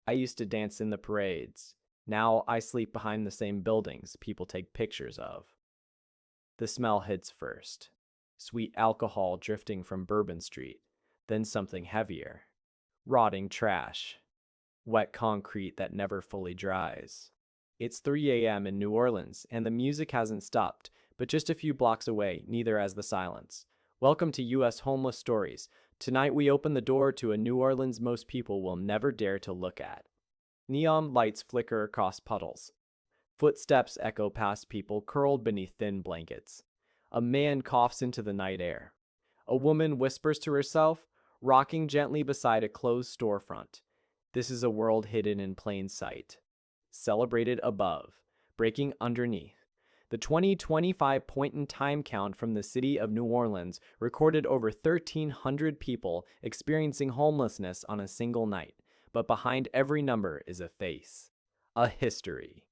I used to dance in the parades. Now I sleep behind the same buildings people take pictures of. The smell hits first. Sweet alcohol drifting from Bourbon Street, then something heavier. Rotting trash. Wet concrete that never fully dries. It's 3 a.m. in New Orleans, and the music hasn't stopped, but just a few blocks away, neither has the silence. Welcome to U.S. Homeless Stories. Tonight we open the door to a New Orleans most people will never dare to look at. Neon lights flicker across puddles. Footsteps echo past people curled beneath thin blankets. A man coughs into the night air. A woman whispers to herself, rocking gently beside a closed storefront. This is a world hidden in plain sight. Celebrated above, breaking underneath. The 2025 point-in-time count from the city of New Orleans recorded over 1,300 people experiencing homelessness on a single night. But behind every number is a face. A history.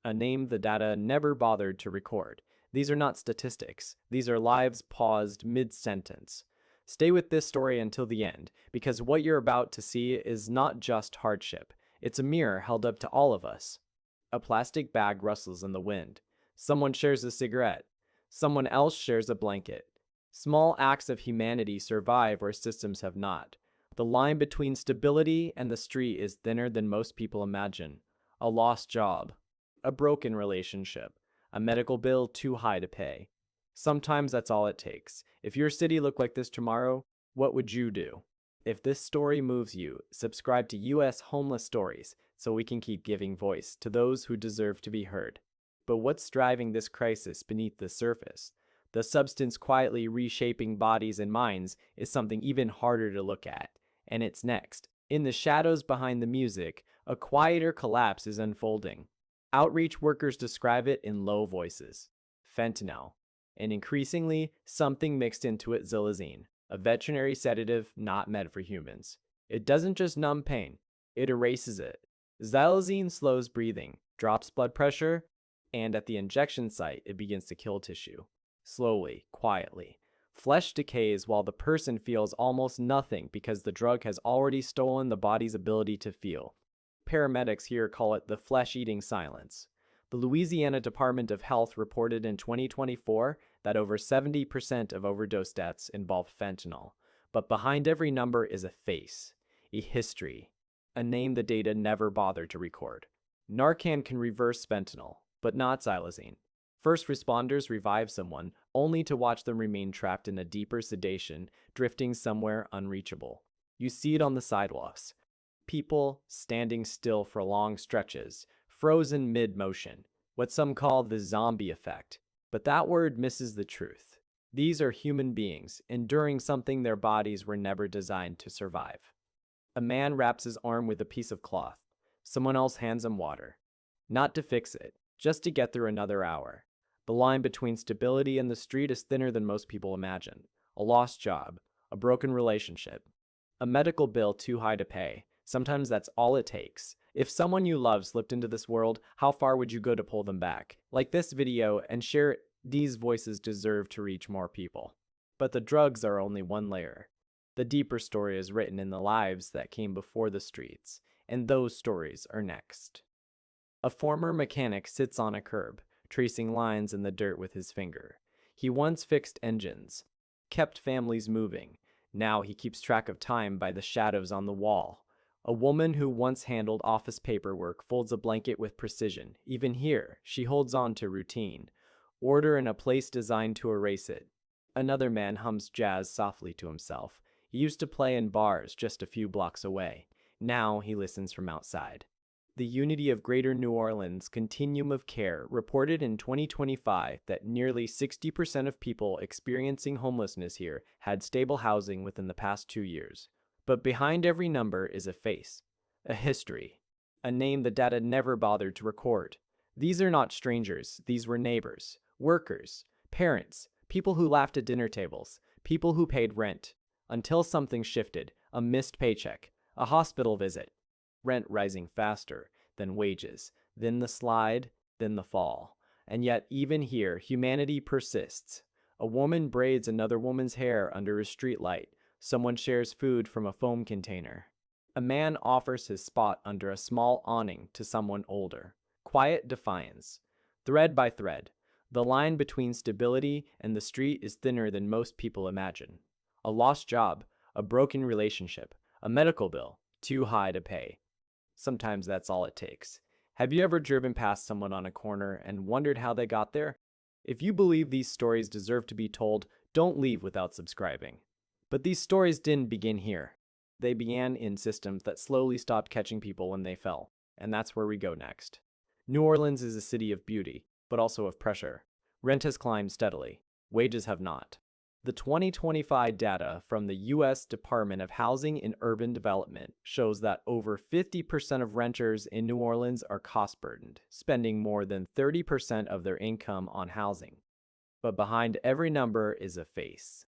A name the data never bothered to record. These are not statistics. These are lives paused mid-sentence. Stay with this story until the end, because what you're about to see is not just hardship. It's a mirror held up to all of us. A plastic bag rustles in the wind. Someone shares a cigarette. Someone else shares a blanket. Small acts of humanity survive where systems have not. The line between stability and the street is thinner than most people imagine. A lost job. A broken relationship. A medical bill too high to pay. Sometimes that's all it takes. If your city looked like this tomorrow, what would you do? If this story moves you, subscribe to US Homeless Stories so we can keep giving voice to those who deserve to be heard. But what's driving this crisis beneath the surface? The substance quietly reshaping bodies and minds is something even harder to look at. And it's next. In the shadows behind the music, a quieter collapse is unfolding. Outreach workers describe it in low voices. Fentanyl. And increasingly, something mixed into it, xylazine, a veterinary sedative not meant for humans. It doesn't just numb pain, it erases it. Xylazine slows breathing, drops blood pressure, and at the injection site, it begins to kill tissue. Slowly, quietly. Flesh decays while the person feels almost nothing because the drug has already stolen the body's ability to feel. Paramedics here call it the flesh-eating silence. The Louisiana Department of Health reported in 2024 that over 70% of overdose deaths involved fentanyl. But behind every number is a face, a history, a name the data never bothered to record. Narcan can reverse fentanyl, but not xylazine. First responders revive someone only to watch them remain trapped in a deeper sedation, drifting somewhere unreachable. You see it on the sidewalks. People standing still for long stretches, frozen mid-motion, what some call the zombie effect. But that word misses the truth. These are human beings, enduring something their bodies were never designed to survive. A man wraps his arm with a piece of cloth. Someone else hands him water. Not to fix it, just to get through another hour. The line between stability and the street is thinner than most people imagine. A lost job, a broken relationship, a medical bill too high to pay. Sometimes that's all it takes. If someone you love slipped into this world, how far would you go to pull them back? Like this video and share it. These voices deserve to reach more people. But the drugs are only one layer. The deeper story is written in the lives that came before the streets, and those stories are next. A former mechanic sits on a curb, tracing lines in the dirt with his finger. He once fixed engines, kept families moving. Now he keeps track of time by the shadows on the wall. A woman who once handled office paperwork folds a blanket with precision. Even here, she holds on to routine, order in a place designed to erase it. Another man hums jazz softly to himself. He used to play in bars just a few blocks away. Now he listens from outside. The Unity of Greater New Orleans Continuum of Care reported in 2025 that nearly 60% of people experiencing homelessness here had stable housing within the past 2 years. But behind every number is a face, a history, a name the data never bothered to record. These are not strangers. These were neighbors, workers, parents, people who laughed at dinner tables, people who paid rent, until something shifted, a missed paycheck, a hospital visit, rent rising faster than wages, then the slide, then the fall. And yet even here, humanity persists. A woman braids another woman's hair under a streetlight. Someone shares food from a foam container. A man offers his spot under a small awning to someone older. Quiet defiance. Thread by thread, the line between stability and the street is thinner than most people imagine. A lost job, a broken relationship, a medical bill, too high to pay. Sometimes that's all it takes. Have you ever driven past someone on a corner and wondered how they got there? If you believe these stories deserve to be told, don't leave without subscribing. But these stories didn't begin here. They began in systems that slowly stopped catching people when they fell, and that's where we go next. New Orleans is a city of beauty, but also of pressure. Rent has climbed steadily, wages have not. The 2025 data from the U.S. Department of Housing and Urban Development shows that over 50% of renters in New Orleans are cost-burdened, spending more than 30% of their income on housing. But behind every number is a face,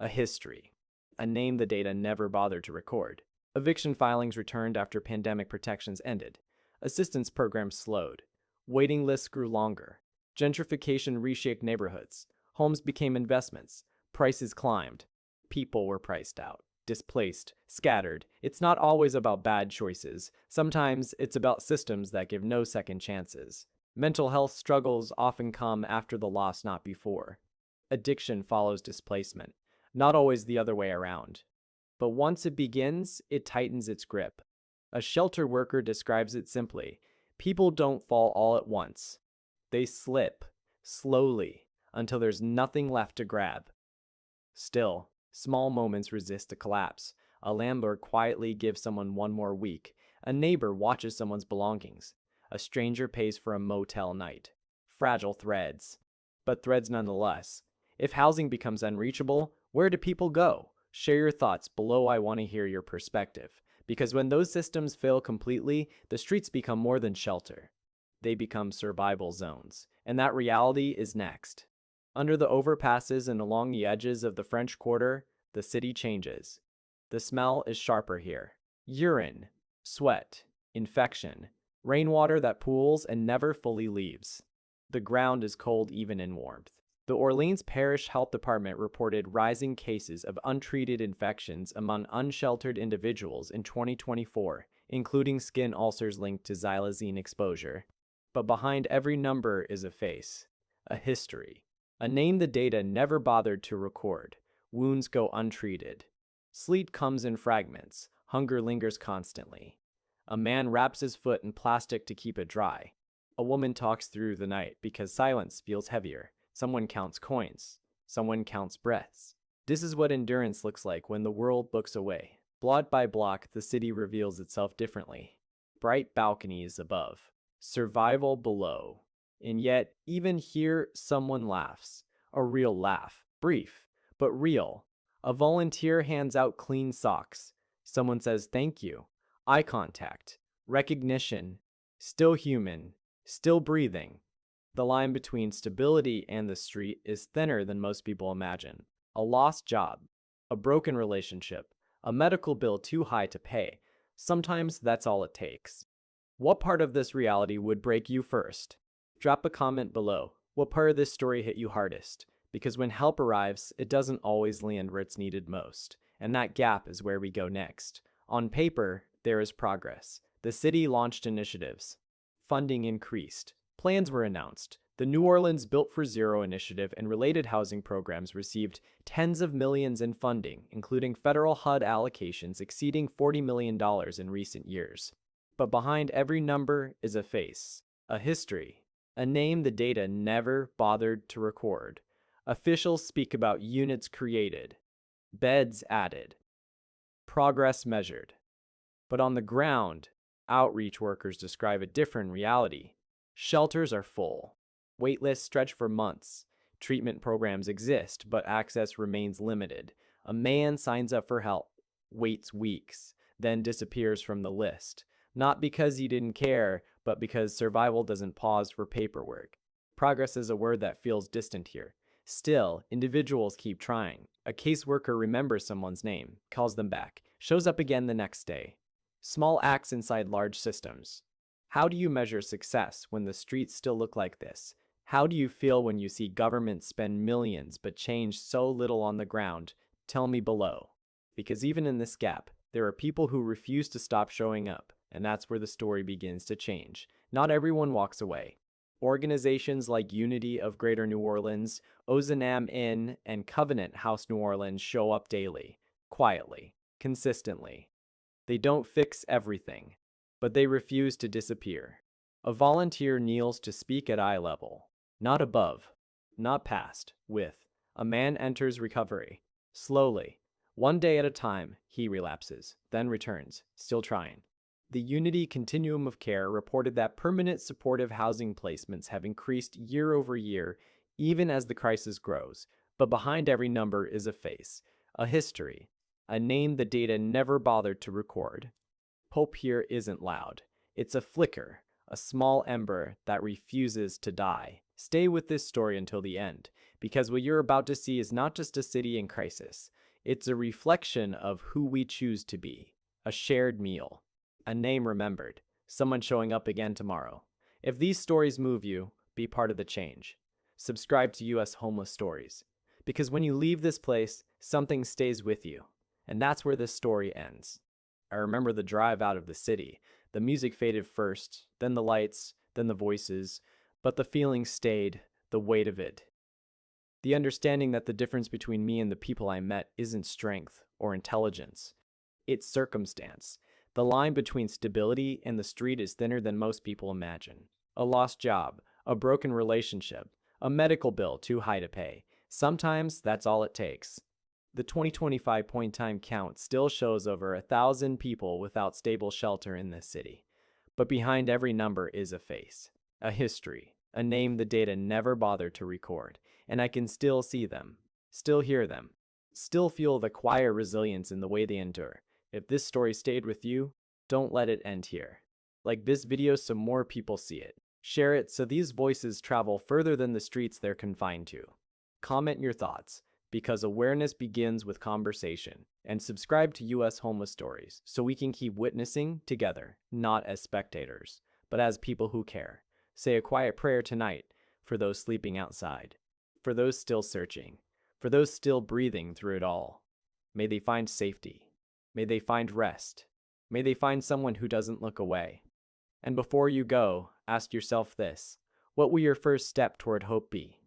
a history, a name the data never bothered to record. Eviction filings returned after pandemic protections ended. Assistance programs slowed. Waiting lists grew longer. Gentrification reshaped neighborhoods. Homes became investments. Prices climbed. People were priced out, displaced, scattered. It's not always about bad choices. Sometimes it's about systems that give no second chances. Mental health struggles often come after the loss, not before. Addiction follows displacement, not always the other way around. But once it begins, it tightens its grip. A shelter worker describes it simply. People don't fall all at once. They slip, slowly, until there's nothing left to grab. Still, small moments resist a collapse. A landlord quietly gives someone one more week. A neighbor watches someone's belongings. A stranger pays for a motel night. Fragile threads. But threads nonetheless. If housing becomes unreachable, where do people go? Share your thoughts below. I want to hear your perspective. Because when those systems fail completely, the streets become more than shelter. They become survival zones. And that reality is next. Under the overpasses and along the edges of the French Quarter, the city changes. The smell is sharper here. Urine, sweat, infection, rainwater that pools and never fully leaves. The ground is cold even in warmth. The Orleans Parish Health Department reported rising cases of untreated infections among unsheltered individuals in 2024, including skin ulcers linked to xylazine exposure. But behind every number is a face, a history. A name the data never bothered to record. Wounds go untreated. Sleet comes in fragments. Hunger lingers constantly. A man wraps his foot in plastic to keep it dry. A woman talks through the night because silence feels heavier. Someone counts coins. Someone counts breaths. This is what endurance looks like when the world looks away. Block by block, the city reveals itself differently. Bright balconies above. Survival below. And yet, even here, someone laughs. A real laugh. Brief, but real. A volunteer hands out clean socks. Someone says thank you. Eye contact. Recognition. Still human. Still breathing. The line between stability and the street is thinner than most people imagine. A lost job. A broken relationship. A medical bill too high to pay. Sometimes that's all it takes. What part of this reality would break you first? Drop a comment below. What part of this story hit you hardest? Because when help arrives, it doesn't always land where it's needed most. And that gap is where we go next. On paper, there is progress. The city launched initiatives. Funding increased. Plans were announced. The New Orleans Built for Zero initiative and related housing programs received tens of millions in funding, including federal HUD allocations exceeding $40 million in recent years. But behind every number is a face, a history. A name the data never bothered to record. Officials speak about units created, beds added, progress measured. But on the ground, outreach workers describe a different reality. Shelters are full. Wait lists stretch for months. Treatment programs exist, but access remains limited. A man signs up for help, waits weeks, then disappears from the list. Not because he didn't care, but because survival doesn't pause for paperwork. Progress is a word that feels distant here. Still, individuals keep trying. A caseworker remembers someone's name, calls them back, shows up again the next day. Small acts inside large systems. How do you measure success when the streets still look like this? How do you feel when you see governments spend millions but change so little on the ground? Tell me below. Because even in this gap, There are people who refuse to stop showing up, and that's where the story begins to change. Not everyone walks away. Organizations like Unity of Greater New Orleans, Ozanam Inn, and Covenant House New Orleans show up daily, quietly, consistently. They don't fix everything, but they refuse to disappear. A volunteer kneels to speak at eye level, not above, not past, with. A man enters recovery. Slowly, one day at a time, he relapses, then returns, still trying. The Unity Continuum of Care reported that permanent supportive housing placements have increased year over year, even as the crisis grows. But behind every number is a face, a history, a name the data never bothered to record. Hope here isn't loud. It's a flicker, a small ember that refuses to die. Stay with this story until the end, because what you're about to see is not just a city in crisis. It's a reflection of who we choose to be. A shared meal. A name remembered. Someone showing up again tomorrow. If these stories move you, be part of the change. Subscribe to US Homeless Stories. Because when you leave this place, something stays with you. And that's where this story ends. I remember the drive out of the city. The music faded first, then the lights, then the voices, but the feeling stayed, the weight of it. The understanding that the difference between me and the people I met isn't strength or intelligence. It's circumstance. The line between stability and the street is thinner than most people imagine. A lost job, a broken relationship, a medical bill too high to pay. Sometimes that's all it takes. The 2025 point time count still shows over 1,000 people without stable shelter in this city. But behind every number is a face, a history, a name the data never bothered to record. And I can still see them, still hear them, still feel the quiet resilience in the way they endure. If this story stayed with you, don't let it end here. Like this video so more people see it. Share it so these voices travel further than the streets they're confined to. Comment your thoughts, because awareness begins with conversation. And subscribe to US Homeless Stories so we can keep witnessing together, not as spectators, but as people who care. Say a quiet prayer tonight for those sleeping outside, for those still searching, for those still breathing through it all. May they find safety. May they find rest. May they find someone who doesn't look away. And before you go, ask yourself this: what will your first step toward hope be?